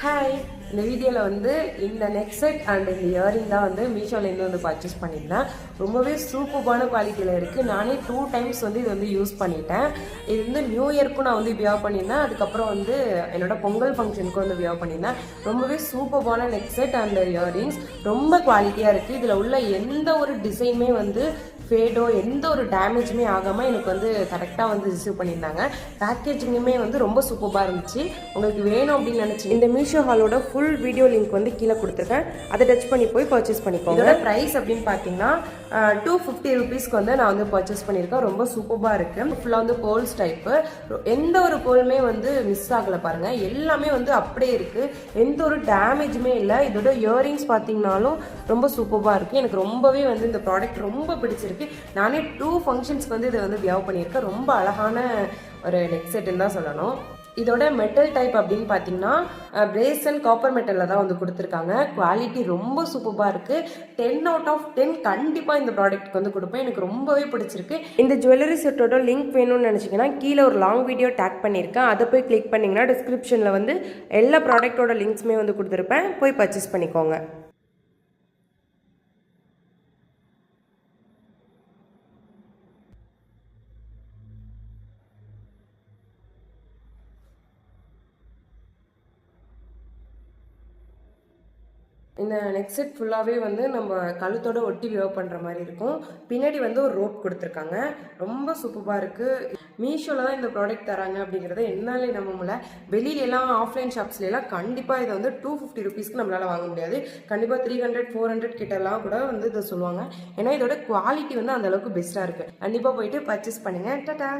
Hi, இந்த வீடியோவில் வந்து இந்த நெக் செட் அண்ட் இந்த இயரிங் தான் வந்து மீஷோலேருந்து வந்து பர்ச்சேஸ் பண்ணியிருந்தேன். ரொம்பவே சூப்பர்பான குவாலிட்டியில் இருக்குது. நானே 2 டைம்ஸ் வந்து இது வந்து யூஸ் பண்ணிட்டேன். இது வந்து நியூ இயர்க்கும் நான் வந்து வியர் பண்ணியிருந்தேன். அதுக்கப்புறம் வந்து என்னோட பொங்கல் ஃபங்க்ஷனுக்கும் வந்து வியர் பண்ணியிருந்தேன். ரொம்பவே சூப்பர்பான நெக் செட் அண்ட் இயரிங்ஸ் ரொம்ப குவாலிட்டியாக இருக்குது. இதில் உள்ள எந்த ஒரு டிசைனுமே வந்து ஃபேடோ எந்த ஒரு டேமேஜுமே ஆகாமல் எனக்கு வந்து கரெக்டாக வந்து ரிசீவ் பண்ணியிருந்தாங்க. பேக்கேஜிங்குமே வந்து ரொம்ப சூப்பராக இருந்துச்சு. உங்களுக்கு வேணும் அப்படின்னு நினச்சி இந்த மீஷோ ஹாலோட ஃபுல் வீடியோ லிங்க் வந்து கீழே கொடுத்துருக்கேன். அதை டச் பண்ணி போய் பர்ச்சேஸ் பண்ணிக்கோங்க. இதோட ப்ரைஸ் அப்படின்னு பார்த்தீங்கன்னா 250 ருபீஸ்க்கு வந்து நான் வந்து பர்ச்சேஸ் பண்ணியிருக்கேன். ரொம்ப சூப்பராக இருக்குது. ஃபுல்லாக வந்து போல்ஸ் டைப்பு. எந்த ஒரு போலுமே வந்து மிஸ் ஆகலை பாருங்கள். எல்லாமே வந்து அப்படியே இருக்குது. எந்த ஒரு டேமேஜுமே இல்லை. இதோட இயரிங்ஸ் பார்த்தீங்கன்னாலும் ரொம்ப சூப்பராக இருக்குது. எனக்கு ரொம்பவே வந்து இந்த ப்ராடக்ட் ரொம்ப பிடிச்சிருக்கு. நானே 2 ஃபங்க்ஷன்ஸ்க்கு வந்து இதை வந்து வியர் பண்ணியிருக்கேன். ரொம்ப அழகான ஒரு நெக் செட்டுன்னு தான் சொல்லணும். இதோட மெட்டல் டைப் அப்படின்னு பார்த்தீங்கன்னா பிரேஸ் அண்ட் காப்பர் மெட்டலில் தான் வந்து கொடுத்துருக்காங்க. குவாலிட்டி ரொம்ப சூப்பராக இருக்குது. 10 out of 10 கண்டிப்பாக இந்த ப்ராடக்ட்க்கு வந்து கொடுப்பேன். எனக்கு ரொம்பவே பிடிச்சிருக்கு. இந்த ஜுவல்லரி செட்டோட லிங்க் வேணும்னு நினச்சிங்கன்னா கீழே ஒரு லாங் வீடியோ டேக் பண்ணியிருக்கேன். அதை போய் கிளிக் பண்ணிங்கன்னா டிஸ்கிரிப்ஷனில் வந்து எல்லா ப்ராடக்ட்டோட லிங்க்ஸுமே வந்து கொடுத்துருப்பேன். போய் பர்ச்சேஸ் பண்ணிக்கோங்க. இந்த நெக் செட் ஃபுல்லாகவே வந்து நம்ம கழுத்தோட ஒட்டி வியர் பண்ணுற மாதிரி இருக்கும். பின்னாடி வந்து ஒரு ரோப் கொடுத்துருக்காங்க. ரொம்ப சூப்பராக இருக்குது. மீஷோவில் தான் இந்த ப்ராடக்ட் தராங்க அப்படிங்கிறத என்னாலே நம்ப முடியல. வெளியிலலாம் ஆஃப்லைன் ஷாப்ஸ்லாம் கண்டிப்பாக இதை வந்து 250 ருபீஸ்க்கு நம்மளால் வாங்க முடியாது. கண்டிப்பாக 300 400 கிட்டலாம் கூட வந்து இதை சொல்லுவாங்க. ஏன்னா இதோட குவாலிட்டி வந்து அந்தளவுக்கு பெஸ்ட்டாக இருக்குது. கண்டிப்பாக போயிட்டு பர்ச்சேஸ் பண்ணுங்கள். டாடா.